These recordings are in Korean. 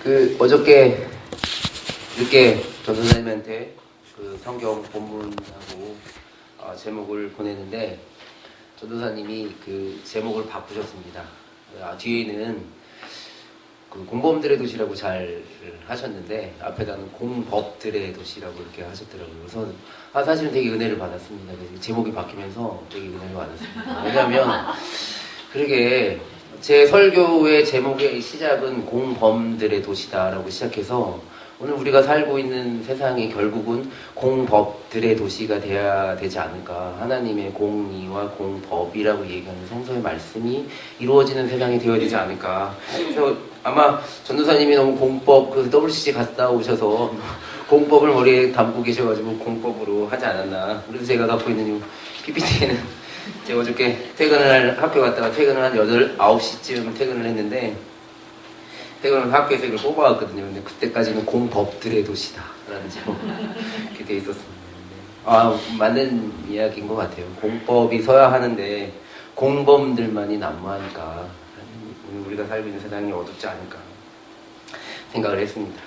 어저께 늦게 전도사님한테 그 성경 본문하고 제목을 보내는데 전도사님이 그 제목을 바꾸셨습니다. 뒤에는 그 공범들의 도시라고 잘 하셨는데 앞에다는 공법들의 도시라고 이렇게 하셨더라고요. 그래서 사실은 되게 은혜를 받았습니다. 제목이 바뀌면서 되게 은혜를 받았습니다. 왜냐하면 그러게 제 설교의 제목의 시작은 공범들의 도시다라고 시작해서 오늘 우리가 살고 있는 세상이 결국은 공법들의 도시가 돼야 되지 않을까. 하나님의 공의와 공법이라고 얘기하는 성서의 말씀이 이루어지는 세상이 되어야 되지 않을까. 그래서 아마 전도사님이 너무 공법, WCG 갔다 오셔서 공법을 머리에 담고 계셔가지고 공법으로 하지 않았나. 그래서 제가 갖고 있는 이 PPT에는 제가 어저께 학교 갔다가 퇴근을 한 9시쯤 퇴근을 했는데 퇴근을 학교에서 이걸 뽑아왔거든요. 근데 그때까지는 공법들의 도시다 라는 제목 이렇게 돼 있었습니다. 맞는 이야기인 것 같아요. 공법이 서야 하는데 공범들만이 난무하니까 우리가 살고 있는 세상이 어둡지 않을까 생각을 했습니다.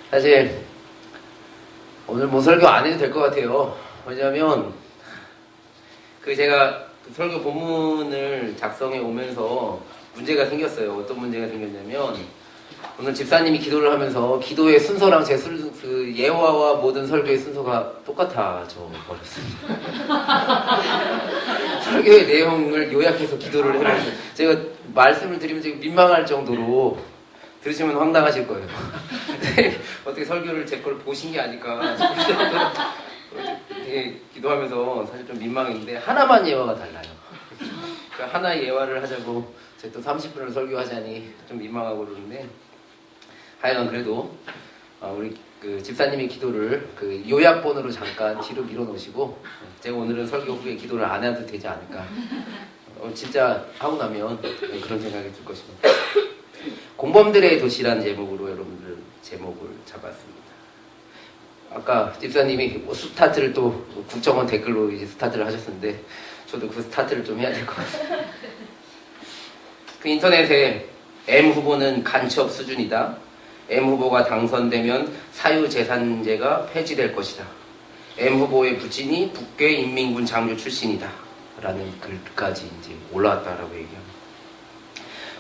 사실 오늘 뭐 설교 안 해도 될 것 같아요. 왜냐하면 제가 설교 본문을 작성해 오면서 문제가 생겼어요. 어떤 문제가 생겼냐면 오늘 집사님이 기도를 하면서 기도의 순서랑 제 예화와 모든 설교의 순서가 똑같아져 버렸습니다. 설교의 내용을 요약해서 기도를 해면서 제가 말씀을 드리면 되게 민망할 정도로 들으시면 황당하실 거예요. 어떻게 설교를 제 걸 보신 게 아닐까 되게 기도하면서 사실 좀 민망했는데 하나만 예화가 달라요. 그러니까 하나의 예화를 하자고 제가 또 30분을 설교하자니 좀 민망하고 그러는데 하여간 그래도 우리 집사님의 기도를 요약본으로 잠깐 뒤로 밀어놓으시고 제가 오늘은 설교 후에 기도를 안 해도 되지 않을까. 진짜 하고 나면 그런 생각이 들 것입니다. 공범들의 도시라는 제목으로 여러분들 제목을 잡았습니다. 아까 집사님이 스타트를 또 국정원 댓글로 이제 스타트를 하셨는데 저도 그 스타트를 좀 해야 될 것 같습니다. 인터넷에 M 후보는 간첩 수준이다. M 후보가 당선되면 사유재산제가 폐지될 것이다. M 후보의 부친이 북괴 인민군 장교 출신이다. 라는 글까지 이제 올라왔다라고 얘기합니다.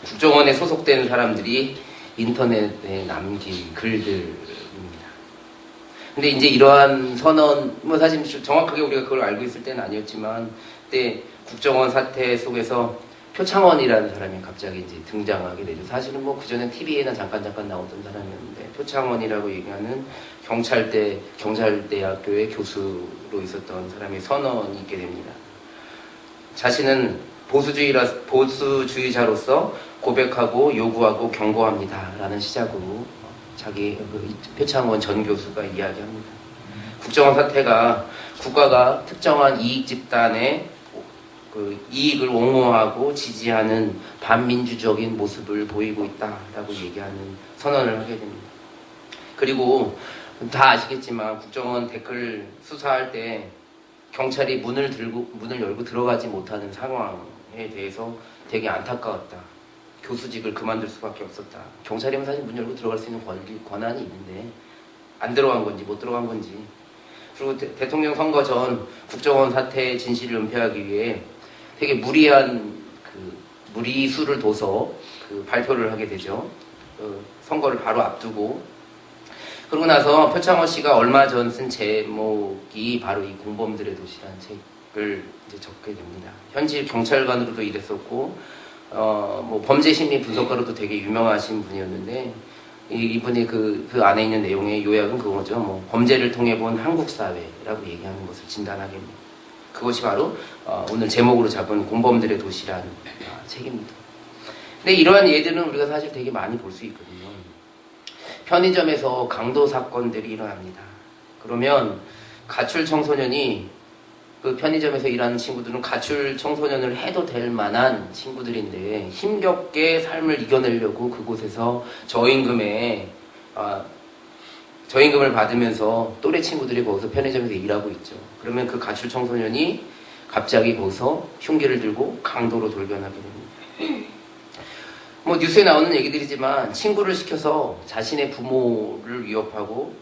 국정원에 소속된 사람들이 인터넷에 남긴 글들입니다. 근데 이제 이러한 선언, 사실 정확하게 우리가 그걸 알고 있을 때는 아니었지만, 그때 국정원 사태 속에서 표창원이라는 사람이 갑자기 이제 등장하게 되죠. 사실은 그전에 TV에나 잠깐 나오던 사람이었는데, 표창원이라고 얘기하는 경찰대학교의 교수로 있었던 사람의 선언이 있게 됩니다. 자신은 보수주의자로서 고백하고 요구하고 경고합니다. 라는 시작으로 자기 표창원 전 교수가 이야기합니다. 국정원 사태가 국가가 특정한 이익 집단의 이익을 옹호하고 지지하는 반민주적인 모습을 보이고 있다라고 얘기하는 선언을 하게 됩니다. 그리고 다 아시겠지만 국정원 댓글 수사할 때 경찰이 문을 열고 들어가지 못하는 상황에 대해서 되게 안타까웠다. 교수직을 그만둘 수밖에 없었다. 경찰이면 사실 문 열고 들어갈 수 있는 권한이 있는데 안 들어간 건지 못 들어간 건지. 그리고 대통령 선거 전 국정원 사태의 진실을 은폐하기 위해 되게 무리한 무리수를 둬서 발표를 하게 되죠. 선거를 바로 앞두고. 그러고 나서 표창원 씨가 얼마 전 쓴 제목이 바로 이 공범들의 도시라는 책을 이제 적게 됩니다. 현직 경찰관으로도 일했었고, 범죄 심리 분석가로도 되게 유명하신 분이었는데, 이분이 그 안에 있는 내용의 요약은 그거죠. 범죄를 통해 본 한국 사회라고 얘기하는 것을 진단하게 됩니다. 그것이 바로 오늘 제목으로 잡은 공범들의 도시라는 책입니다. 근데 이러한 예들은 우리가 사실 되게 많이 볼 수 있거든요. 편의점에서 강도 사건들이 일어납니다. 그러면 가출 청소년이 편의점에서 일하는 친구들은 가출 청소년을 해도 될 만한 친구들인데 힘겹게 삶을 이겨내려고 그곳에서 저임금을 받으면서 또래 친구들이 거기서 편의점에서 일하고 있죠. 그러면 그 가출 청소년이 갑자기 거기서 흉기를 들고 강도로 돌변하게 됩니다. 뭐 뉴스에 나오는 얘기들이지만 친구를 시켜서 자신의 부모를 위협하고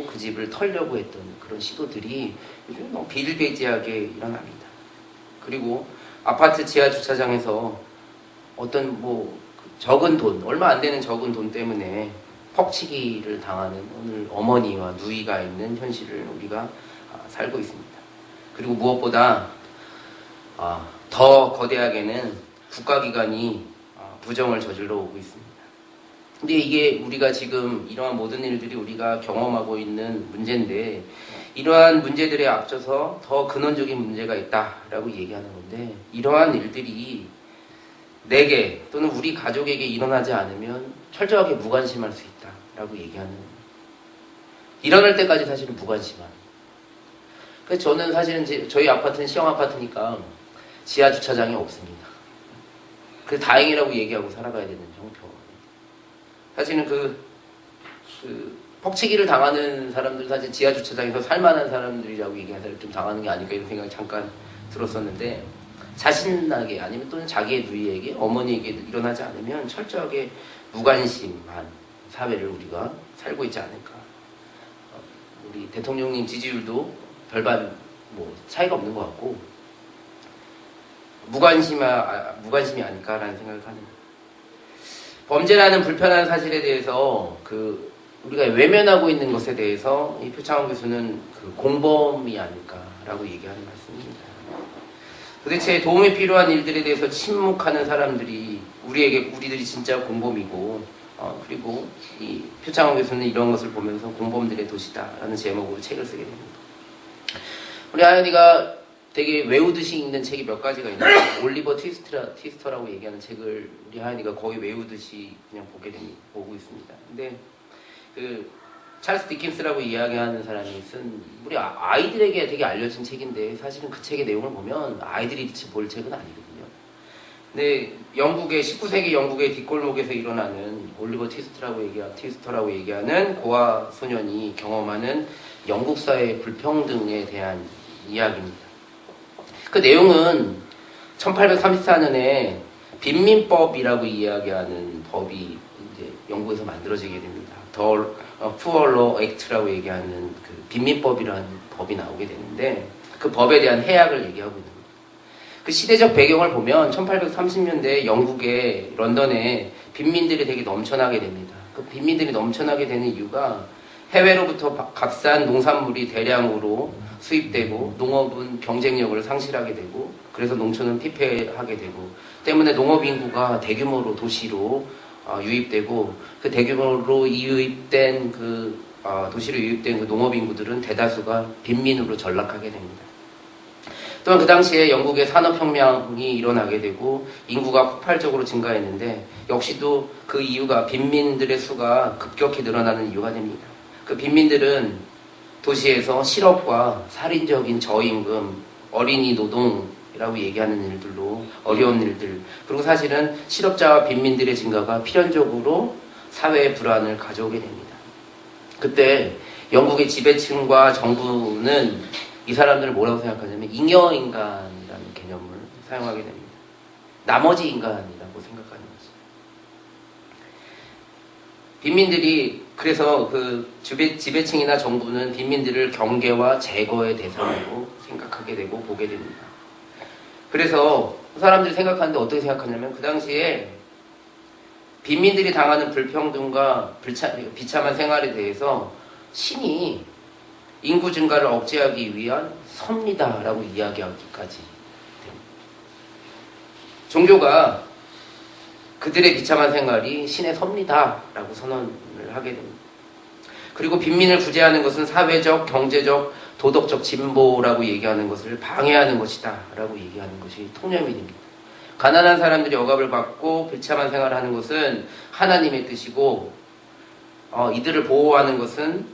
그 집을 털려고 했던 그런 시도들이 요즘 너무 비일비재하게 일어납니다. 그리고 아파트 지하 주차장에서 어떤 뭐 적은 돈, 얼마 안 되는 적은 돈 때문에 퍽치기를 당하는 오늘 어머니와 누이가 있는 현실을 우리가 살고 있습니다. 그리고 무엇보다 더 거대하게는 국가기관이 부정을 저질러 오고 있습니다. 근데 이게 우리가 지금 이러한 모든 일들이 우리가 경험하고 있는 문제인데, 이러한 문제들에 앞서서 더 근원적인 문제가 있다라고 얘기하는 건데, 이러한 일들이 내게 또는 우리 가족에게 일어나지 않으면 철저하게 무관심할 수 있다라고 얘기하는, 일어날 때까지 사실은 무관심한. 그래서 저는 사실은 저희 아파트는 시형 아파트니까 지하 주차장이 없습니다. 그 다행이라고 얘기하고 살아가야 되는 형편. 사실은 퍽치기를 당하는 사람들, 사실 지하 주차장에서 살만한 사람들이라고 얘기하는 사람이 좀 당하는 게 아닐까 이런 생각이 잠깐 들었었는데, 자신에게 아니면 또는 자기의 누이에게, 어머니에게 일어나지 않으면 철저하게 무관심한 사회를 우리가 살고 있지 않을까. 우리 대통령님 지지율도 별반 뭐 차이가 없는 것 같고, 무관심이 아닐까라는 생각을 합니다. 범죄라는 불편한 사실에 대해서 우리가 외면하고 있는 것에 대해서 이 표창원 교수는 공범이 아닐까라고 얘기하는 말씀입니다. 도대체 도움이 필요한 일들에 대해서 침묵하는 사람들이 우리들이 진짜 공범이고, 그리고 이 표창원 교수는 이런 것을 보면서 공범들의 도시다라는 제목으로 책을 쓰게 됩니다. 우리 하연이가 되게 외우듯이 읽는 책이 몇 가지가 있는데, 올리버 트위스터라고 얘기하는 책을 우리 하연이가 거의 외우듯이 그냥 보고 있습니다. 근데 찰스 디킨스라고 이야기하는 사람이 쓴, 우리 아이들에게 되게 알려진 책인데, 사실은 그 책의 내용을 보면 아이들이 볼 책은 아니거든요. 근데 19세기 영국의 뒷골목에서 일어나는 올리버 트위스터라고 얘기하는 고아 소년이 경험하는 영국 사회의 불평등에 대한 이야기입니다. 그 내용은 1834년에 빈민법이라고 이야기하는 법이 이제 영국에서 만들어지게 됩니다. Poor Law Act라고 얘기하는 빈민법이라는 법이 나오게 되는데, 그 법에 대한 해악을 얘기하고 있는 겁니다. 그 시대적 배경을 보면 1830년대 영국의 런던에 빈민들이 되게 넘쳐나게 됩니다. 그 빈민들이 넘쳐나게 되는 이유가 해외로부터 값싼 농산물이 대량으로 수입되고, 농업은 경쟁력을 상실하게 되고, 그래서 농촌은 피폐하게 되고, 때문에 농업 인구가 대규모로 도시로 유입되고, 그 대규모로 유입된 도시로 유입된 그 농업 인구들은 대다수가 빈민으로 전락하게 됩니다. 또한 그 당시에 영국의 산업혁명이 일어나게 되고 인구가 폭발적으로 증가했는데, 역시도 그 이유가 빈민들의 수가 급격히 늘어나는 이유가 됩니다. 그 빈민들은 도시에서 실업과 살인적인 저임금, 어린이 노동이라고 얘기하는 일들로 어려운 일들, 그리고 사실은 실업자와 빈민들의 증가가 필연적으로 사회의 불안을 가져오게 됩니다. 그때 영국의 지배층과 정부는 이 사람들을 뭐라고 생각하냐면 잉여인간이라는 개념을 사용하게 됩니다. 나머지 인간이라고 생각하는 거죠. 빈민들이, 그래서 지배층이나 정부는 빈민들을 경계와 제거의 대상으로 생각하게 되고 보게 됩니다. 그래서 사람들이 생각하는데 어떻게 생각하냐면, 그 당시에 빈민들이 당하는 불평등과 비참한 생활에 대해서 신이 인구 증가를 억제하기 위한 섭리다라고 이야기하기까지 됩니다. 종교가 그들의 비참한 생활이 신의 섭리다라고 선언을 하게 됩니다. 그리고 빈민을 구제하는 것은 사회적, 경제적, 도덕적 진보라고 얘기하는 것을 방해하는 것이다 라고 얘기하는 것이 통념이 됩니다. 가난한 사람들이 억압을 받고 비참한 생활을 하는 것은 하나님의 뜻이고, 이들을 보호하는 것은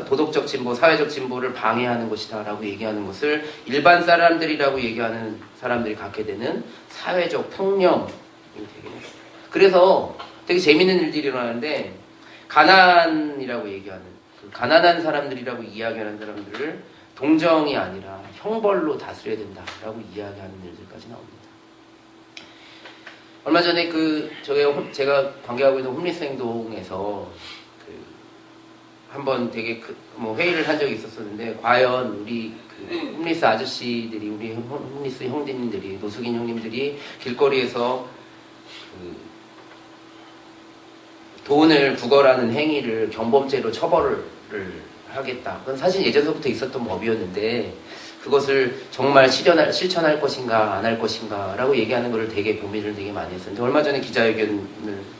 도덕적 진보, 사회적 진보를 방해하는 것이다 라고 얘기하는 것을 일반 사람들이라고 얘기하는 사람들이 갖게 되는 사회적 통념이 되겠네요. 그래서 되게 재밌는 일들이 일어나는데, 가난이라고 얘기하는, 가난한 사람들이라고 이야기하는 사람들을 동정이 아니라 형벌로 다스려야 된다라고 이야기하는 일들까지 나옵니다. 얼마 전에 제가 관계하고 있는 홈리스 행동에서 한번 되게 회의를 한 적이 있었었는데, 과연 우리 홈리스 아저씨들이, 우리 홈리스 형님들이, 노숙인 형님들이 길거리에서 돈을 구걸하는 행위를 경범죄로 처벌을 하겠다. 그건 사실 예전부터 있었던 법이었는데, 그것을 정말 실천할 것인가 안 할 것인가 라고 얘기하는 것을 되게 고민을 되게 많이 했었는데, 얼마 전에 기자회견을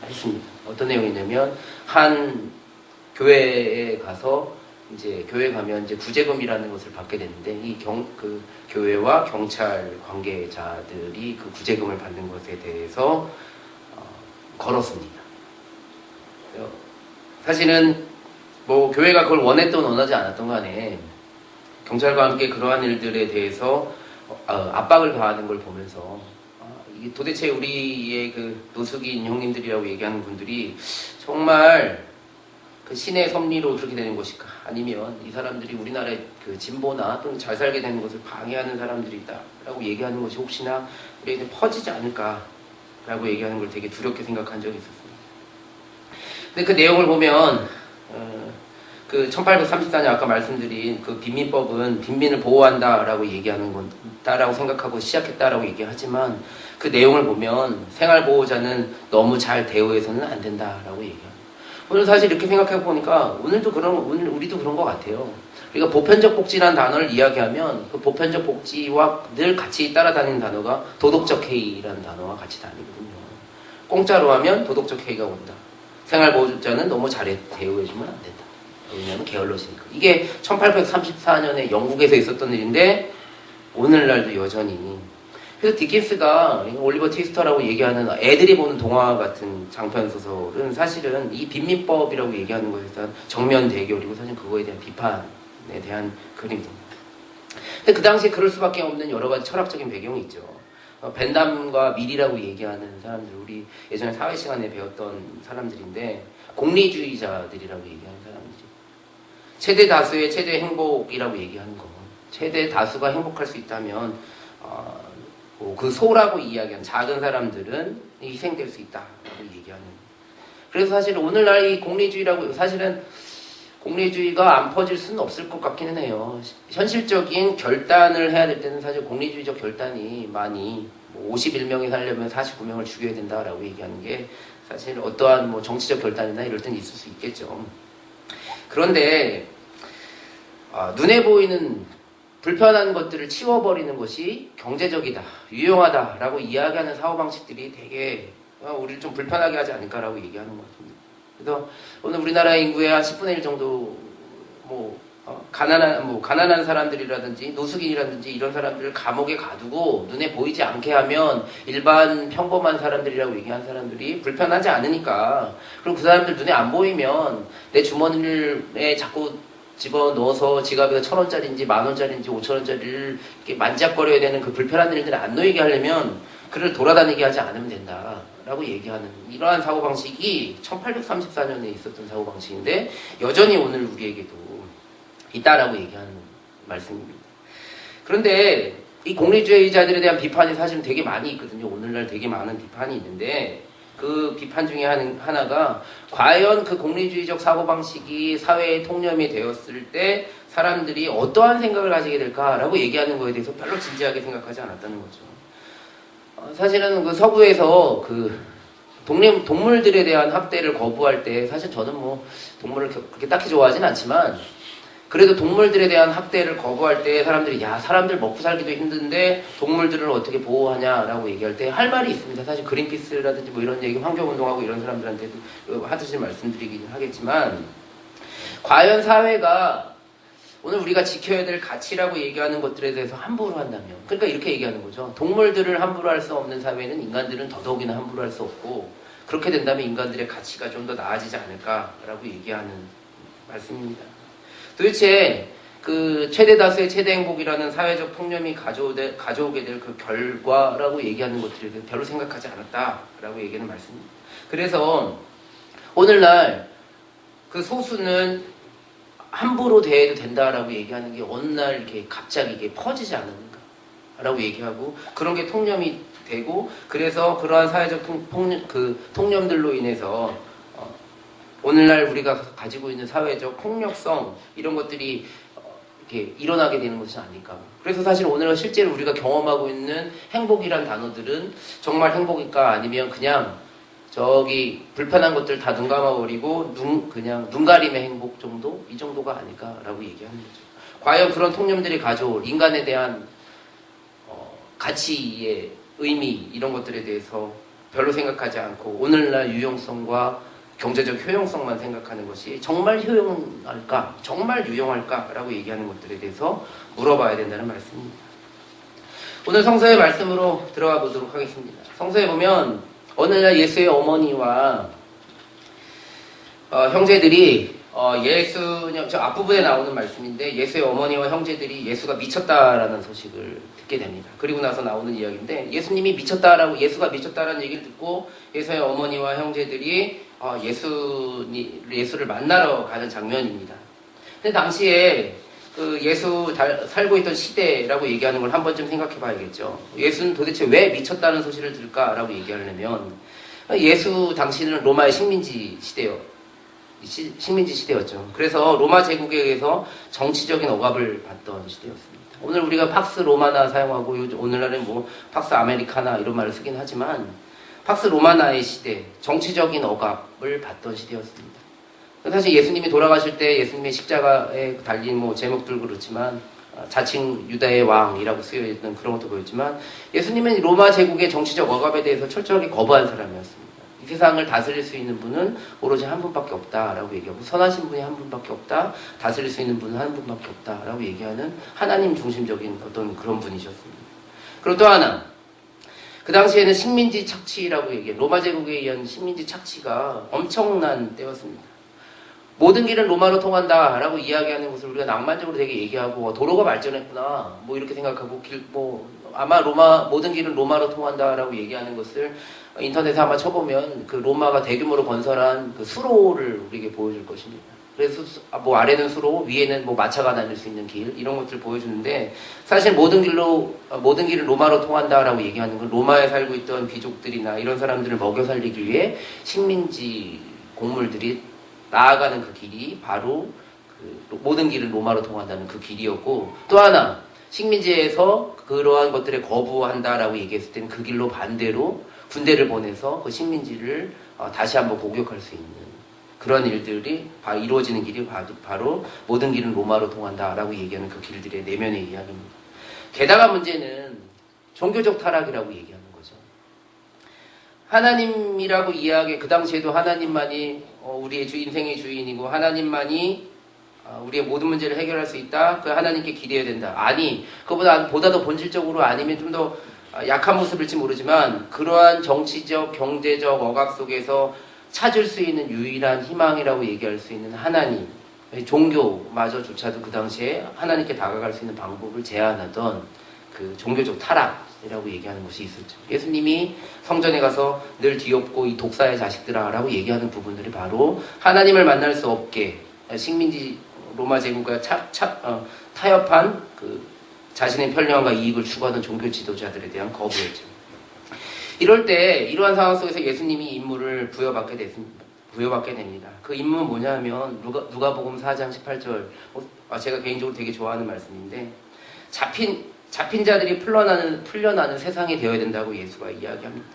했습니다. 어떤 내용이냐면, 한 교회에 가서 교회 가면 구제금이라는 것을 받게 되는데, 그 교회와 경찰 관계자들이 그 구제금을 받는 것에 대해서 걸었습니다. 사실은 교회가 그걸 원했던 원하지 않았던 간에 경찰과 함께 그러한 일들에 대해서 압박을 가하는 걸 보면서, 이게 도대체 우리의 노숙인 형님들이라고 얘기하는 분들이 정말 신의 섭리로 그렇게 되는 것일까? 아니면 이 사람들이 우리나라의 진보나 또는 잘 살게 되는 것을 방해하는 사람들이다라고 얘기하는 것이 혹시나 우리에게 퍼지지 않을까라고 얘기하는 걸 되게 두렵게 생각한 적이 있었습니다. 근데 그 내용을 보면 1834년 아까 말씀드린 빈민법은 빈민을 보호한다라고 얘기하는 건다라고 생각하고 시작했다라고 얘기하지만, 그 내용을 보면 생활보호자는 너무 잘 대우해서는 안 된다라고 얘기합니다. 오늘 사실 이렇게 생각해 보니까 우리도 그런 것 같아요. 그러니까 보편적 복지라는 단어를 이야기하면 그 보편적 복지와 늘 같이 따라다니는 단어가 도덕적 해이라는 단어와 같이 다니거든요. 공짜로 하면 도덕적 해이가 온다. 생활보호자는 너무 잘 대우해주면 안 된다. 왜냐하면 게을러지니까. 이게 1834년에 영국에서 있었던 일인데 오늘날도 여전히. 그래서 디킨스가 올리버 트위스터라고 얘기하는 애들이 보는 동화 같은 장편 소설은 사실은 이 빈민법이라고 얘기하는 것에 대한 정면 대결이고, 사실 그거에 대한 비판에 대한 그림입니다. 근데 그 당시에 그럴 수밖에 없는 여러 가지 철학적인 배경이 있죠. 벤담과 밀이라고 얘기하는 사람들, 우리 예전에 사회 시간에 배웠던 사람들인데, 공리주의자들이라고 얘기하는 사람들이 최대 다수의 최대 행복이라고 얘기하는 거. 최대 다수가 행복할 수 있다면 그 소라고 이야기하는 작은 사람들은 희생될 수 있다라고 얘기하는. 그래서 사실 오늘날 이 공리주의라고, 사실은 공리주의가 안 퍼질 수는 없을 것 같기는 해요. 현실적인 결단을 해야 될 때는 사실 공리주의적 결단이 많이 51명이 살려면 49명을 죽여야 된다라고 얘기하는 게 사실 어떠한 정치적 결단이나 이럴 때는 있을 수 있겠죠. 그런데 눈에 보이는 불편한 것들을 치워버리는 것이 경제적이다, 유용하다라고 이야기하는 사고방식들이 되게 우리를 좀 불편하게 하지 않을까라고 얘기하는 것 같습니다. 그래서 오늘 우리나라 인구의 한 10분의 1 정도 가난한 사람들이라든지 노숙인이라든지 이런 사람들을 감옥에 가두고 눈에 보이지 않게 하면 일반 평범한 사람들이라고 얘기하는 사람들이 불편하지 않으니까, 그리고 그 사람들 눈에 안 보이면 내 주머니에 자꾸 집어넣어서 지갑에 1,000원짜리인지 10,000원짜리인지 5,000원짜리를 이렇게 만지작거려야 되는 그 불편한 일들을 안 놓이게 하려면 그를 돌아다니게 하지 않으면 된다라고 얘기하는 이러한 사고방식이 1834년에 있었던 사고방식인데 여전히 오늘 우리에게도 있다라고 얘기하는 말씀입니다. 그런데 이 공리주의자들에 대한 비판이 사실은 되게 많이 있거든요. 오늘날 되게 많은 비판이 있는데, 그 비판 중에 하나가 과연 그 공리주의적 사고방식이 사회에 통념이 되었을 때 사람들이 어떠한 생각을 가지게 될까라고 얘기하는 거에 대해서 별로 진지하게 생각하지 않았다는 거죠. 사실은 그 서구에서 동물들에 대한 학대를 거부할 때, 사실 저는 동물을 그렇게 딱히 좋아하진 않지만 그래도 동물들에 대한 학대를 거부할 때 사람들이 사람들 먹고 살기도 힘든데 동물들을 어떻게 보호하냐라고 얘기할 때 할 말이 있습니다. 사실 그린피스라든지 이런 얘기, 환경운동하고 이런 사람들한테도 하듯이 말씀드리긴 하겠지만, 과연 사회가 오늘 우리가 지켜야 될 가치라고 얘기하는 것들에 대해서 함부로 한다면, 그러니까 이렇게 얘기하는 거죠. 동물들을 함부로 할 수 없는 사회는 인간들은 더더욱이나 함부로 할 수 없고, 그렇게 된다면 인간들의 가치가 좀 더 나아지지 않을까라고 얘기하는 말씀입니다. 도대체 그 최대 다수의 최대 행복이라는 사회적 통념이 가져오게 될 그 결과라고 얘기하는 것들에 대해서 별로 생각하지 않았다라고 얘기하는 말씀입니다. 그래서 오늘날 그 소수는 함부로 대해도 된다라고 얘기하는 게 어느 날 이렇게 갑자기 이게 퍼지지 않으니까라고 얘기하고, 그런 게 통념이 되고 그래서 그러한 사회적 통념들로 인해서 오늘날 우리가 가지고 있는 사회적 폭력성 이런 것들이 이렇게 일어나게 되는 것이 아닐까. 그래서 사실 오늘 실제로 우리가 경험하고 있는 행복이란 단어들은 정말 행복일까 아니면 그냥 저기 불편한 것들 다 눈 감아버리고 그냥 눈가림의 행복 정도? 이 정도가 아닐까라고 얘기하는 거죠. 과연 그런 통념들이 가져올 인간에 대한 가치의 의미 이런 것들에 대해서 별로 생각하지 않고 오늘날 유용성과 경제적 효용성만 생각하는 것이 정말 효용할까? 정말 유용할까? 라고 얘기하는 것들에 대해서 물어봐야 된다는 말씀입니다. 오늘 성서의 말씀으로 들어가 보도록 하겠습니다. 성서에 보면 오늘날 예수의 어머니와 형제들이 저 앞부분에 나오는 말씀인데 예수의 어머니와 형제들이 예수가 미쳤다라는 소식을 듣게 됩니다. 그리고 나서 나오는 이야기인데 예수가 미쳤다라는 얘기를 듣고 예수의 어머니와 형제들이 예수를 만나러 가는 장면입니다. 근데 당시에 그 예수 살고 있던 시대라고 얘기하는 걸 한 번쯤 생각해 봐야겠죠. 예수는 도대체 왜 미쳤다는 소식을 들을까라고 얘기하려면 예수 당시는 로마의 식민지 시대였죠. 그래서 로마 제국에 의해서 정치적인 억압을 받던 시대였습니다. 오늘 우리가 팍스 로마나 사용하고 오늘날은 뭐 팍스 아메리카나 이런 말을 쓰긴 하지만 팍스 로마나의 시대, 정치적인 억압을 받던 시대였습니다. 사실 예수님이 돌아가실 때 예수님의 십자가에 달린 뭐 제목들 그렇지만 자칭 유다의 왕이라고 쓰여있는 그런 것도 보였지만 예수님은 로마 제국의 정치적 억압에 대해서 철저하게 거부한 사람이었습니다. 이 세상을 다스릴 수 있는 분은 오로지 한 분밖에 없다라고 얘기하고 선하신 분이 한 분밖에 없다. 다스릴 수 있는 분은 한 분밖에 없다라고 얘기하는 하나님 중심적인 어떤 그런 분이셨습니다. 그리고 또 하나 그 당시에는 식민지 착취라고 얘기해요. 로마 제국에 의한 식민지 착취가 엄청난 때였습니다. 모든 길은 로마로 통한다라고 이야기하는 것을 우리가 낭만적으로 되게 얘기하고 도로가 발전했구나 뭐 이렇게 생각하고 아마 모든 길은 로마로 통한다라고 얘기하는 것을 인터넷에 한번 쳐보면 그 로마가 대규모로 건설한 그 수로를 우리에게 보여줄 것입니다. 그래서 뭐 아래는 수로, 위에는 뭐 마차가 다닐 수 있는 길 이런 것들을 보여주는데 사실 모든 길은 로마로 통한다라고 얘기하는 건 로마에 살고 있던 귀족들이나 이런 사람들을 먹여 살리기 위해 식민지 공물들이 나아가는 그 길이 바로 모든 길은 로마로 통한다는 그 길이었고 또 하나 식민지에서 그러한 것들에 거부한다라고 얘기했을 때는 그 길로 반대로 군대를 보내서 그 식민지를 다시 한번 복역할 수 있는 그런 일들이 이루어지는 길이 바로 모든 길은 로마로 통한다라고 얘기하는 그 길들의 내면의 이야기입니다. 게다가 문제는 종교적 타락이라고 얘기하는 거죠. 하나님이라고 그 당시에도 하나님만이 우리의 인생의 주인이고 하나님만이 우리의 모든 문제를 해결할 수 있다. 그 하나님께 기대해야 된다. 아니, 그보다 더 본질적으로 아니면 좀 더 약한 모습일지 모르지만 그러한 정치적, 경제적 억압 속에서 찾을 수 있는 유일한 희망이라고 얘기할 수 있는 하나님, 종교마저조차도 그 당시에 하나님께 다가갈 수 있는 방법을 제한하던 그 종교적 타락이라고 얘기하는 것이 있었죠. 예수님이 성전에 가서 늘 뒤엎고 이 독사의 자식들아 라고 얘기하는 부분들이 바로 하나님을 만날 수 없게 식민지 로마 제국과 타협한 그 자신의 편리함과 이익을 추구하는 종교 지도자들에 대한 거부였죠. 이럴 때 이러한 상황 속에서 예수님이 임무를 부여받게 됩니다. 그 임무는 뭐냐면 누가복음 4장 18절 제가 개인적으로 되게 좋아하는 말씀인데 잡힌 자들이 풀려나는 세상이 되어야 된다고 예수가 이야기합니다.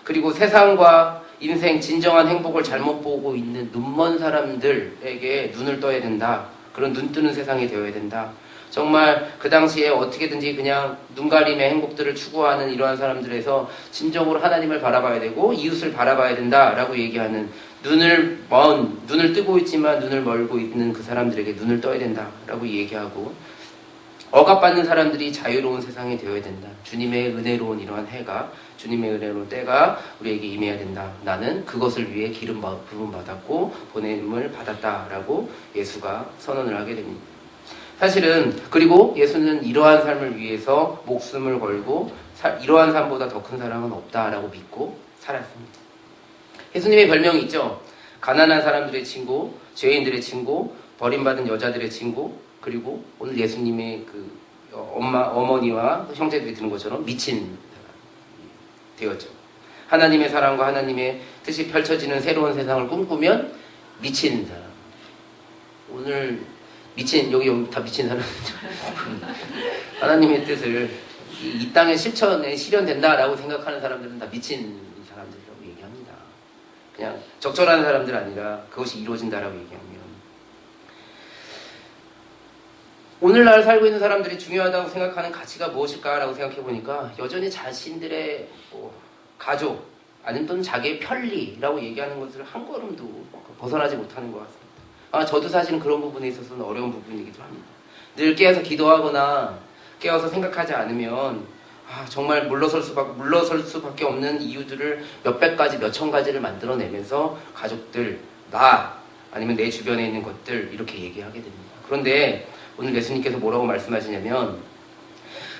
그리고 세상과 인생 진정한 행복을 잘못 보고 있는 눈먼 사람들에게 눈을 떠야 된다. 그런 눈 뜨는 세상이 되어야 된다. 정말 그 당시에 어떻게든지 그냥 눈가림의 행복들을 추구하는 이러한 사람들에서 진정으로 하나님을 바라봐야 되고 이웃을 바라봐야 된다라고 얘기하는 눈을 뜨고 있지만 눈을 멀고 있는 그 사람들에게 눈을 떠야 된다라고 얘기하고 억압받는 사람들이 자유로운 세상이 되어야 된다. 주님의 은혜로운 이러한 해가 주님의 은혜로운 때가 우리에게 임해야 된다. 나는 그것을 위해 기름 부음 받았고 보냄을 받았다라고 예수가 선언을 하게 됩니다. 사실은 그리고 예수는 이러한 삶을 위해서 목숨을 걸고 이러한 삶보다 더 큰 사랑은 없다라고 믿고 살았습니다. 예수님의 별명이 있죠. 가난한 사람들의 친구, 죄인들의 친구, 버림받은 여자들의 친구, 그리고 오늘 예수님의 그 어머니와 형제들이 드는 것처럼 미친 사람. 되었죠. 하나님의 사랑과 하나님의 뜻이 펼쳐지는 새로운 세상을 꿈꾸면 미친 사람. 오늘 여기 다 미친 사람. 하나님의 뜻을 이 땅의 실천에 실현된다라고 생각하는 사람들은 다 미친 사람들이라고 얘기합니다. 그냥 적절한 사람들 아니라 그것이 이루어진다라고 얘기합니다. 오늘날 살고 있는 사람들이 중요하다고 생각하는 가치가 무엇일까라고 생각해 보니까 여전히 자신들의 가족 아니면 또는 자기의 편리라고 얘기하는 것을 한 걸음도 벗어나지 못하는 것 같습니다. 저도 사실은 그런 부분에 있어서는 어려운 부분이기도 합니다. 늘 깨어서 기도하거나 깨어서 생각하지 않으면 정말 물러설 수밖에 없는 이유들을 몇백 가지, 몇천 가지를 만들어내면서 가족들, 나 아니면 내 주변에 있는 것들 이렇게 얘기하게 됩니다. 그런데 오늘 예수님께서 뭐라고 말씀하시냐면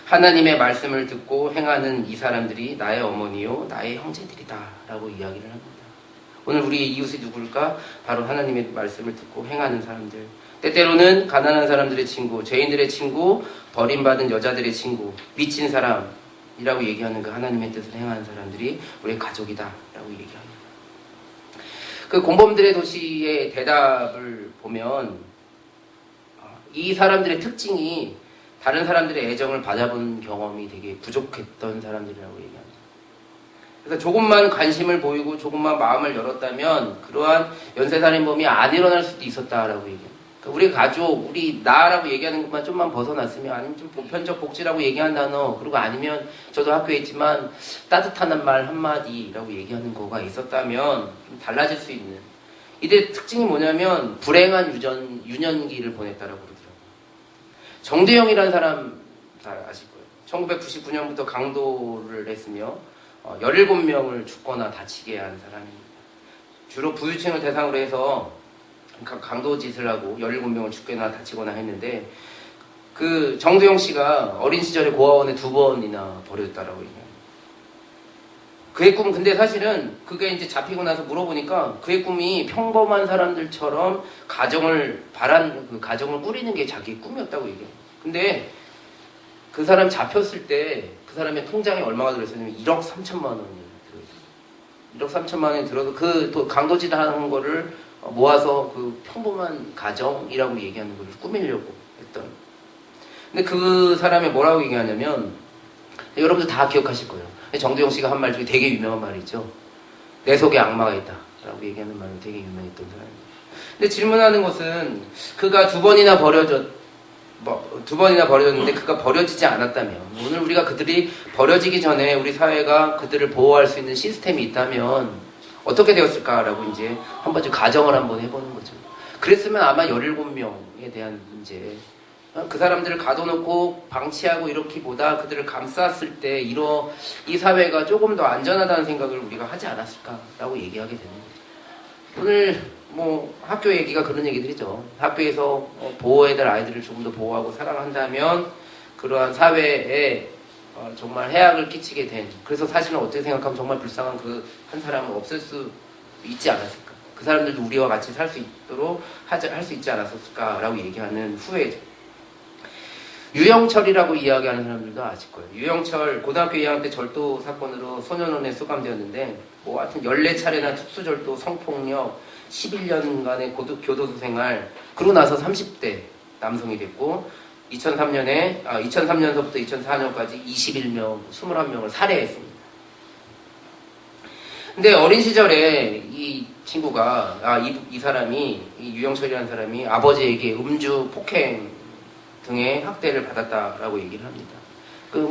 하나님의 말씀을 듣고 행하는 이 사람들이 나의 어머니요 나의 형제들이다 라고 이야기를 합니다. 오늘 우리의 이웃이 누굴까? 바로 하나님의 말씀을 듣고 행하는 사람들. 때때로는 가난한 사람들의 친구, 죄인들의 친구, 버림받은 여자들의 친구, 미친 사람이라고 얘기하는 그 하나님의 뜻을 행하는 사람들이 우리의 가족이다 라고 얘기합니다. 그 공범들의 도시의 대답을 보면 이 사람들의 특징이 다른 사람들의 애정을 받아본 경험이 되게 부족했던 사람들이라고 얘기합니다. 그래서 조금만 관심을 보이고 조금만 마음을 열었다면 그러한 연쇄살인범이 안 일어날 수도 있었다라고 얘기합니다. 그러니까 우리 가족, 우리 나라고 얘기하는 것만 좀만 벗어났으면 아니면 좀 보편적 복지라고 얘기한 단어 그리고 아니면 저도 학교에 있지만 따뜻한 말 한마디라고 얘기하는 거가 있었다면 좀 달라질 수 있는 이들의 특징이 뭐냐면 불행한 유년기를 보냈다라고 그러더라고요. 정대영이라는 사람 잘 아실 거예요. 1999년부터 강도를 했으며 17명을 죽거나 다치게 한 사람입니다. 주로 부유층을 대상으로 해서 강도 짓을 하고 17명을 죽거나 다치거나 했는데 그 정대영 씨가 어린 시절에 고아원에 2번이나 버려졌다라고 얘기해요. 그의 꿈은 근데 사실은 그게 이제 잡히고 나서 물어보니까 그의 꿈이 평범한 사람들처럼 가정을 꾸리는 게 자기 꿈이었다고 얘기해요. 근데 그 사람이 잡혔을 때 그 사람의 통장에 얼마가 들어있었냐면 1억 3천만 원이 들어있어요. 1억 3천만 원이 들어서 그 강도질 하는 거를 모아서 그 평범한 가정이라고 얘기하는 걸 꾸미려고 했던. 근데 그 사람이 뭐라고 얘기하냐면 여러분들 다 기억하실 거예요. 정두영 씨가 한 말 중에 되게 유명한 말이 있죠. 내 속에 악마가 있다 라고 얘기하는 말로 되게 유명했던 사람입니다. 근데 질문하는 것은 그가 2번이나 버려졌는데 그가 버려지지 않았다면 오늘 우리가 그들이 버려지기 전에 우리 사회가 그들을 보호할 수 있는 시스템이 있다면 어떻게 되었을까라고 이제 한번 좀 가정을 한번 해보는 거죠. 그랬으면 아마 17명에 대한 문제 그 사람들을 가둬놓고 방치하고 이렇기보다 그들을 감쌌을 때 이 사회가 조금 더 안전하다는 생각을 우리가 하지 않았을까라고 얘기하게 됩니다. 오늘 학교 얘기가 그런 얘기들이죠. 학교에서 보호해야 될 아이들을 조금 더 보호하고 사랑한다면 그러한 사회에 정말 해악을 끼치게 된 그래서 사실은 어떻게 생각하면 정말 불쌍한 그 한 사람은 없을 수 있지 않았을까. 그 사람들도 우리와 같이 살 수 있도록 할 수 있지 않았을까라고 얘기하는 후회죠. 유영철이라고 이야기하는 사람들도 아실 거예요. 유영철 고등학교 2학년 때 절도 사건으로 소년원에 수감되었는데 하여튼 14차례나 특수절도, 성폭력, 11년간의 교도소 생활 그러고 나서 30대 남성이 됐고 2003년서부터 2004년까지 21명을 살해했습니다. 근데 어린 시절에 이 친구가 이 사람이 이 유영철이라는 사람이 아버지에게 음주, 폭행 등의 학대를 받았다라고 얘기를 합니다.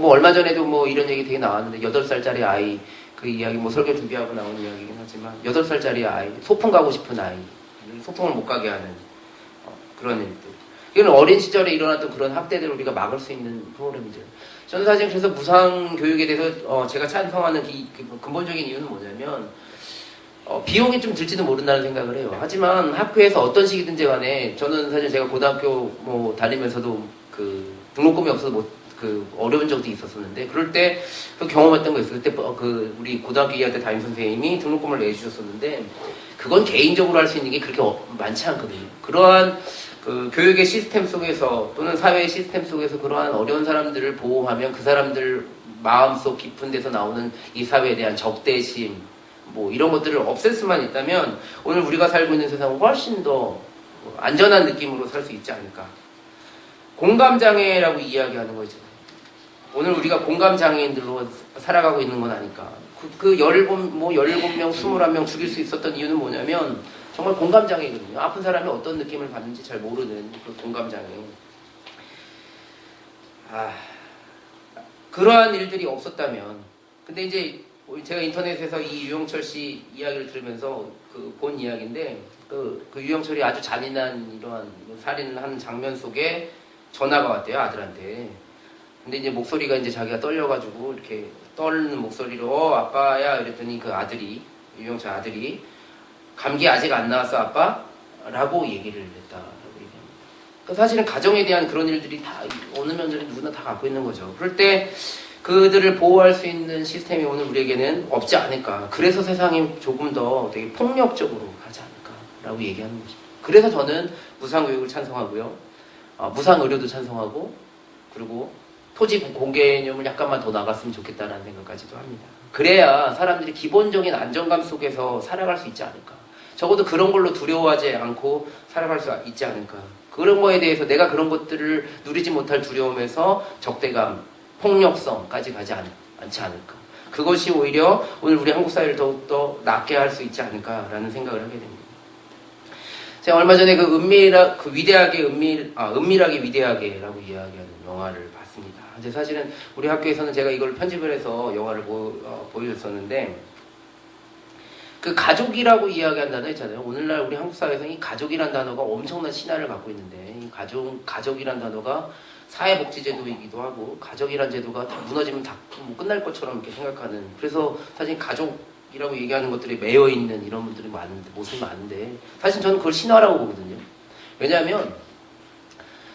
얼마 전에도 이런 얘기 되게 나왔는데 8살짜리 아이 그 이야기 설교 준비하고 나오는 이야기긴 하지만 8살짜리 아이 소풍 가고 싶은 아이 소풍을 못 가게 하는 그런 일들. 이건 어린 시절에 일어났던 그런 학대들을 우리가 막을 수 있는 프로그램들. 저는 사실 그래서 무상 교육에 대해서 제가 찬성하는 그 근본적인 이유는 뭐냐면 비용이 좀 들지도 모른다는 생각을 해요. 하지만 학교에서 어떤 식이든지 간에 저는 사실 제가 고등학교 다니면서도 그 등록금이 없어서 어려운 적도 있었었는데 그럴 때 그 경험했던 거 있어요. 그때 우리 고등학교 2학년 때 담임 선생님이 등록금을 내주셨었는데 그건 개인적으로 할 수 있는 게 그렇게 많지 않거든요. 그러한 그 교육의 시스템 속에서 또는 사회의 시스템 속에서 그러한 어려운 사람들을 보호하면 그 사람들 마음속 깊은 데서 나오는 이 사회에 대한 적대심, 뭐 이런 것들을 없앨 수만 있다면 오늘 우리가 살고 있는 세상은 훨씬 더 안전한 느낌으로 살 수 있지 않을까. 공감장애라고 이야기하는 거죠. 오늘 우리가 공감장애인들로 살아가고 있는 건 아닐까. 그 17명, 21명 죽일 수 있었던 이유는 뭐냐면 정말 공감장애거든요. 아픈 사람이 어떤 느낌을 받는지 잘 모르는 그 공감장애. 그러한 일들이 없었다면, 근데 이제 제가 인터넷에서 이 유영철 씨 이야기를 들으면서 본 이야기인데, 그 유영철이 아주 잔인한 이러한 살인을 하는 장면 속에 전화가 왔대요, 아들한테. 근데 이제 목소리가 이제 자기가 떨려가지고 이렇게 떨는 목소리로 아빠야 이랬더니 그 아들이, 유영철 아들이 감기 아직 안 나왔어 아빠? 라고 얘기를 했다라고 얘기합니다. 그러니까 사실은 가정에 대한 그런 일들이 다 어느 면들은 누구나 다 갖고 있는 거죠. 그럴 때 그들을 보호할 수 있는 시스템이 오늘 우리에게는 없지 않을까. 그래서 세상이 조금 더 되게 폭력적으로 가지 않을까라고 얘기하는 거죠. 그래서 저는 무상교육을 찬성하고요. 무상의료도 찬성하고, 그리고 토지 공개념을 약간만 더 나갔으면 좋겠다라는 생각까지도 합니다. 그래야 사람들이 기본적인 안정감 속에서 살아갈 수 있지 않을까. 적어도 그런 걸로 두려워하지 않고 살아갈 수 있지 않을까. 그런 거에 대해서 내가 그런 것들을 누리지 못할 두려움에서 적대감, 폭력성까지 가지 않지 않을까. 그것이 오히려 오늘 우리 한국 사회를 더욱더 낫게 할 수 있지 않을까라는 생각을 하게 됩니다. 제가 얼마 전에 은밀하게 위대하게라고 이야기하는 영화를 봤습니다. 근데 사실은 우리 학교에서는 제가 이걸 편집을 해서 영화를 보여줬었는데, 그 가족이라고 이야기한 단어 있잖아요. 오늘날 우리 한국 사회에서는 이 가족이란 단어가 엄청난 신화를 갖고 있는데, 이 가족이란 단어가 사회복지제도이기도 하고, 가족이란 제도가 다 무너지면 다 끝날 것처럼 이렇게 생각하는, 그래서 사실 가족이라고 얘기하는 것들이 매여 있는 이런 분들이 많은데, 모습이 많은데, 사실 저는 그걸 신화라고 보거든요. 왜냐하면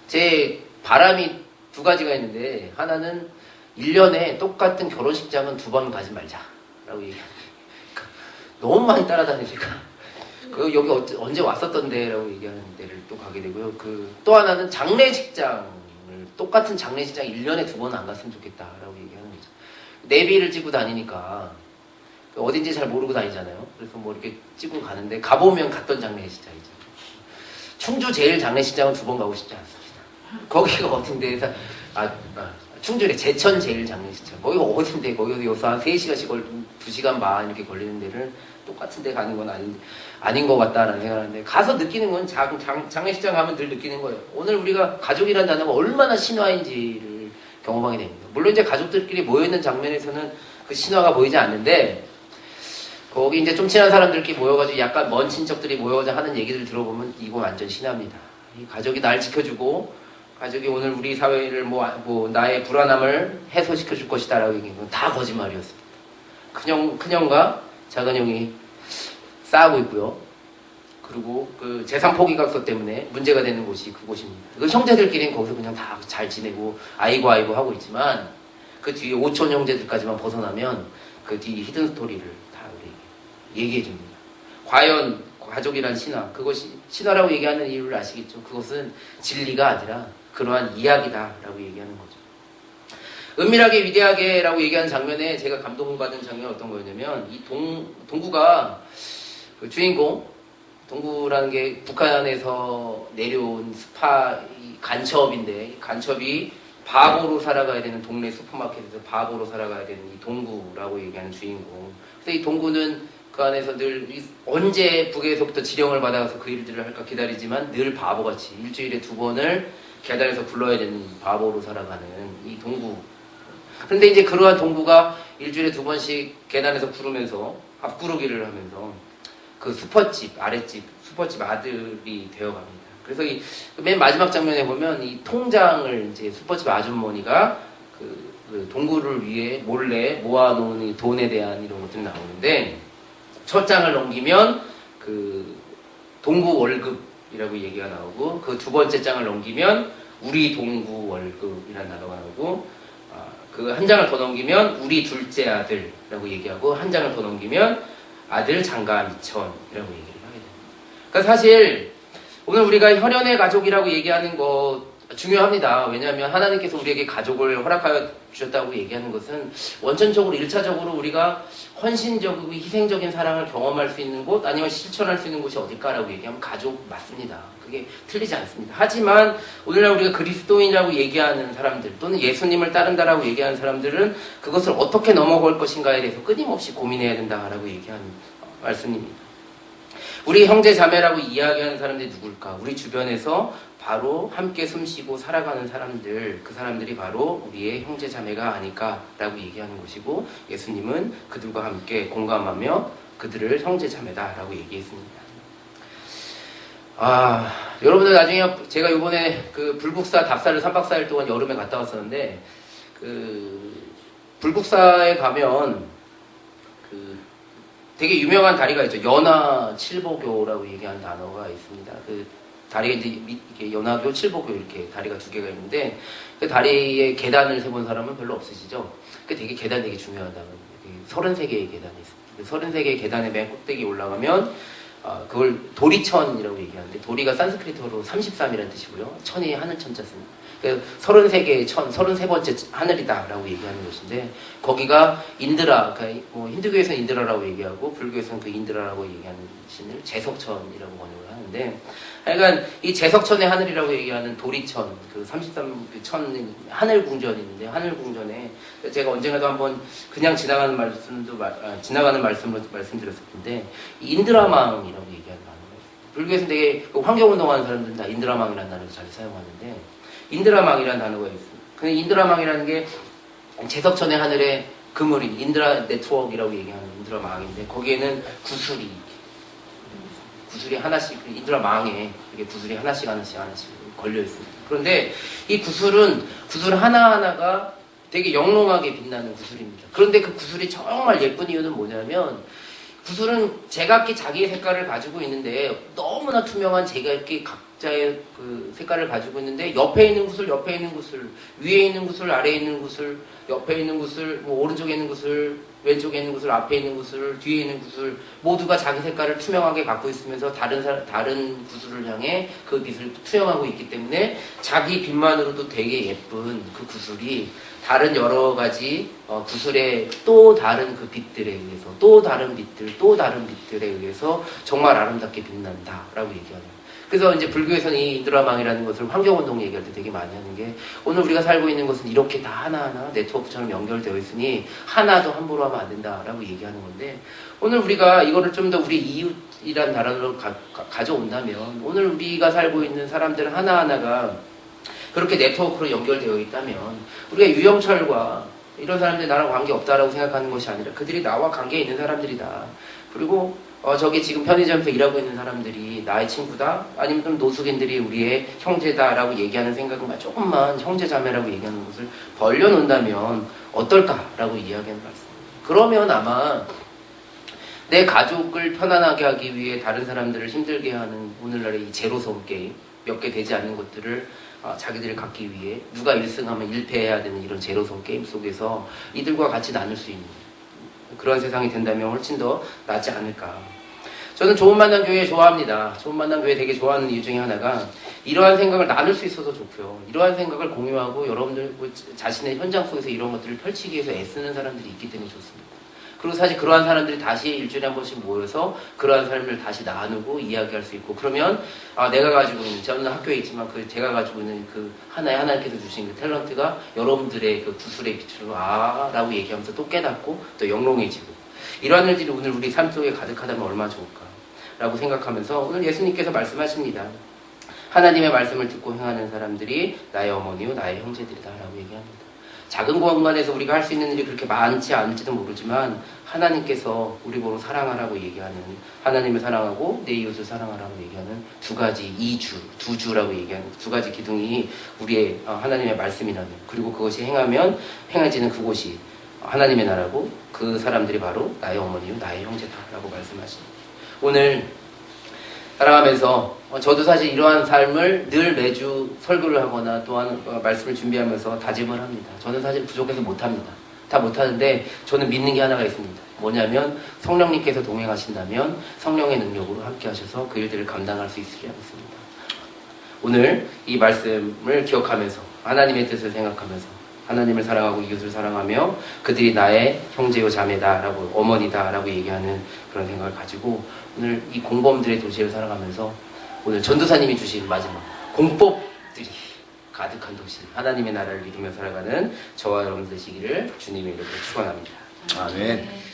제 바람이 두 가지가 있는데, 하나는 1년에 똑같은 결혼식장은 2번 가지 말자라고 얘기합니다. 너무 많이 따라다니니까 여기 언제 왔었던데 라고 얘기하는 데를 또 가게 되고요. 또 하나는 똑같은 장례식장 1년에 2번 안 갔으면 좋겠다라고 얘기하는 거죠. 내비를 찍고 다니니까 어딘지 잘 모르고 다니잖아요. 그래서 뭐 이렇게 찍고 가는데 가보면 갔던 장례식장이죠. 충주 제일 장례식장은 2번 가고 싶지 않습니다. 거기가 어딘데, 충주에 제천 제일 장례식장. 거기가 어딘데, 거기서 한 3시간씩 2시간 반 이렇게 걸리는 데를 똑같은 데 가는 건 아닌 것 같다라는 생각을 하는데, 가서 느끼는 건 장례식장 가면 늘 느끼는 거예요. 오늘 우리가 가족이라는 단어가 얼마나 신화인지를 경험하게 됩니다. 물론 이제 가족들끼리 모여있는 장면에서는 그 신화가 보이지 않는데, 거기 이제 좀 친한 사람들끼리 모여가지고 약간 먼 친척들이 모여가지고 하는 얘기를 들어보면 이거 완전 신화입니다. 이 가족이 날 지켜주고, 가족이 오늘 우리 사회를 나의 불안함을 해소시켜 줄 것이다 라고 얘기한 건 다 거짓말이었습니다. 큰형과 작은형이 싸우고 있고요. 그리고 그 재산 포기각서 때문에 문제가 되는 곳이 그곳입니다. 그 형제들끼리는 거기서 그냥 다 잘 지내고 아이고 하고 있지만, 그 뒤에 5촌 형제들까지만 벗어나면 그 뒤 히든 스토리를 다 우리에게 얘기해 줍니다. 과연 가족이란 신화, 그것이 신화라고 얘기하는 이유를 아시겠죠? 그것은 진리가 아니라 그러한 이야기다라고 얘기하는 거죠. 은밀하게 위대하게라고 얘기하는 장면에 제가 감동받은 장면은 어떤 거였냐면, 이 동구가 그 주인공, 동구라는 게 북한에서 내려온 스파 간첩인데, 이 간첩이 바보로 살아가야 되는 동네 슈퍼마켓에서 바보로 살아가야 되는 이 동구라고 얘기하는 주인공. 그래서 이 동구는 그 안에서 늘 언제 북에서부터 지령을 받아서 그 일들을 할까 기다리지만 늘 바보같이 일주일에 2번을 계단에서 굴러야 되는 바보로 살아가는 이 동구. 그런데 이제 그러한 동구가 일주일에 2번씩 계단에서 구르면서 앞구르기를 하면서 그 슈퍼집 아들이 되어갑니다. 그래서 이 맨 마지막 장면에 보면 이 통장을 이제 슈퍼집 아주머니가 그 동구를 위해 몰래 모아놓은 이 돈에 대한 이런 것들이 나오는데, 첫 장을 넘기면 그 동구 월급이라고 얘기가 나오고, 그 2번째 장을 넘기면 우리 동구 월급이라는 단어가 나오고, 그 한 장을 더 넘기면 우리 둘째 아들이라고 얘기하고, 한 장을 더 넘기면 아들 장가 미천이라고 얘기를 하게 됩니다. 그러니까 사실 오늘 우리가 혈연의 가족이라고 얘기하는 것 중요합니다. 왜냐하면 하나님께서 우리에게 가족을 허락하여 주셨다고 얘기하는 것은 원천적으로 1차적으로 우리가 헌신적이고 희생적인 사랑을 경험할 수 있는 곳 아니면 실천할 수 있는 곳이 어딜까라고 얘기하면 가족 맞습니다. 그게 틀리지 않습니다. 하지만 오늘날 우리가 그리스도인이라고 얘기하는 사람들 또는 예수님을 따른다라고 얘기하는 사람들은 그것을 어떻게 넘어갈 것인가에 대해서 끊임없이 고민해야 된다라고 얘기하는 말씀입니다. 우리 형제 자매라고 이야기하는 사람들이 누굴까? 우리 주변에서 바로 함께 숨쉬고 살아가는 사람들, 그 사람들이 바로 우리의 형제 자매가 아닐까라고 얘기하는 것이고 예수님은 그들과 함께 공감하며 그들을 형제 자매다라고 얘기했습니다. 여러분들 나중에 제가 이번에 그 불국사 답사를 3박 4일 동안 여름에 갔다 왔었는데 그 불국사에 가면 그 되게 유명한 다리가 있죠. 연화 칠보교라고 얘기하는 단어가 있습니다. 그 다리가 이제 이렇게 연화교, 칠보교 이렇게 다리가 두 개가 있는데 그 다리에 계단을 세본 사람은 별로 없으시죠? 그 되게 계단 되게 중요하다고 33개의 계단이 있습니다. 33개의 계단의 맨 꼭대기 올라가면 그걸 도리천이라고 얘기하는데 도리가 산스크리트어로 33이라는 뜻이고요. 천이 하늘천자 씁니다. 33개의 천, 33번째 하늘이다라고 얘기하는 것인데 거기가 인드라, 그러니까 뭐 힌두교에서는 인드라라고 얘기하고 불교에서는 그 인드라라고 얘기하는 신을 제석천이라고 번역을 하는데 그러니까 이 제석천의 하늘이라고 얘기하는 도리천, 그 33천 하늘 궁전이 있는데 하늘 궁전에 제가 언젠가도 한번 그냥 지나가는 말씀으로 말씀드렸을 텐데 인드라망이라고 얘기하는 단어가 있어요. 불교에서는 되게 환경운동하는 사람들은 다 인드라망이라는 단어를 잘 사용하는데 인드라망이라는 단어가 있습니다. 근데 인드라망이라는 게 제석천의 하늘의 그물인 인드라 네트워크라고 얘기하는 인드라망인데 거기에는 구슬이 하나씩 인드라망에 이게 구슬이 하나씩 걸려 있습니다. 그런데 이 구슬 하나하나가 되게 영롱하게 빛나는 구슬입니다. 그런데 그 구슬이 정말 예쁜 이유는 뭐냐면 구슬은 제각기 자기의 색깔을 가지고 있는데 너무나 투명한 제각기 각자의 그 색깔을 가지고 있는데 옆에 있는 구슬, 위에 있는 구슬, 아래에 있는 구슬, 옆에 있는 구슬, 뭐 오른쪽에 있는 구슬, 왼쪽에 있는 구슬, 앞에 있는 구슬, 뒤에 있는 구슬 모두가 자기 색깔을 투명하게 갖고 있으면서 다른 구슬을 향해 그 빛을 투영하고 있기 때문에 자기 빛만으로도 되게 예쁜 그 구슬이 다른 여러 가지 구슬의 또 다른 그 빛들에 의해서 또 다른 빛들에 의해서 정말 아름답게 빛난다라고 얘기하는. 그래서 이제 불교에서는 이 인드라망이라는 것을 환경운동 얘기할 때 되게 많이 하는 게 오늘 우리가 살고 있는 것은 이렇게 다 하나하나 네트워크처럼 연결되어 있으니 하나도 함부로 하면 안 된다라고 얘기하는 건데 오늘 우리가 이거를 좀 더 우리 이웃이란 단어로 가져온다면 오늘 우리가 살고 있는 사람들 하나하나가 그렇게 네트워크로 연결되어 있다면 우리가 유영철과 이런 사람들이 나랑 관계없다라고 생각하는 것이 아니라 그들이 나와 관계 있는 사람들이다. 그리고 저기 지금 편의점에서 일하고 있는 사람들이 나의 친구다? 아니면 좀 노숙인들이 우리의 형제다라고 얘기하는 생각은 조금만 형제자매라고 얘기하는 것을 벌려놓는다면 어떨까라고 이야기하는 말씀입니다. 그러면 아마 내 가족을 편안하게 하기 위해 다른 사람들을 힘들게 하는 오늘날의 이 제로섬 게임 몇 개 되지 않는 것들을 자기들이 갖기 위해 누가 1승하면 1패해야 되는 이런 제로섬 게임 속에서 이들과 같이 나눌 수 있는 그런 세상이 된다면 훨씬 더 낫지 않을까. 저는 좋은 만남 교회 좋아합니다. 좋은 만남 교회 되게 좋아하는 이유 중에 하나가 이러한 생각을 나눌 수 있어서 좋고요. 이러한 생각을 공유하고 여러분들 자신의 현장 속에서 이런 것들을 펼치기 위해서 애쓰는 사람들이 있기 때문에 좋습니다. 그리고 사실 그러한 사람들이 다시 일주일에 한 번씩 모여서 그러한 삶을 다시 나누고 이야기할 수 있고 그러면 내가 가지고 있는 저는 학교에 있지만 제가 가지고 있는 그 하나님께서 주신 그 탤런트가 여러분들의 그 구슬의 빛으로 라고 얘기하면서 또 깨닫고 또 영롱해지고 이러한 일들이 오늘 우리 삶 속에 가득하다면 얼마나 좋을까 라고 생각하면서 오늘 예수님께서 말씀하십니다. 하나님의 말씀을 듣고 행하는 사람들이 나의 어머니요 나의 형제들이다 라고 얘기합니다. 작은 공간에서 우리가 할 수 있는 일이 그렇게 많지 않을지도 모르지만 하나님께서 우리 보고 사랑하라고 얘기하는 하나님을 사랑하고 내 이웃을 사랑하라고 얘기하는 두 주라고 얘기하는 두 가지 기둥이 우리의 하나님의 말씀이라면 그리고 그것이 행해지는 그곳이 하나님의 나라고 그 사람들이 바로 나의 어머니요 나의 형제다라고 말씀하십니다. 오늘 살아가면서 저도 사실 이러한 삶을 늘 매주 설교를 하거나 또한 말씀을 준비하면서 다짐을 합니다. 저는 사실 부족해서 못합니다. 다 못하는데 저는 믿는 게 하나가 있습니다. 뭐냐면 성령님께서 동행하신다면 성령의 능력으로 함께 하셔서 그 일들을 감당할 수 있으리라 믿습니다. 오늘 이 말씀을 기억하면서 하나님의 뜻을 생각하면서 하나님을 사랑하고 이웃을 사랑하며 그들이 나의 형제요 자매다라고 어머니다라고 얘기하는 그런 생각을 가지고 오늘 이 공범들의 도시를 살아가면서 오늘 전도사님이 주신 마지막 공법들이 가득한 도시 하나님의 나라를 이루며 살아가는 저와 여러분 되시기를 주님의 이름으로 축원합니다. 아멘.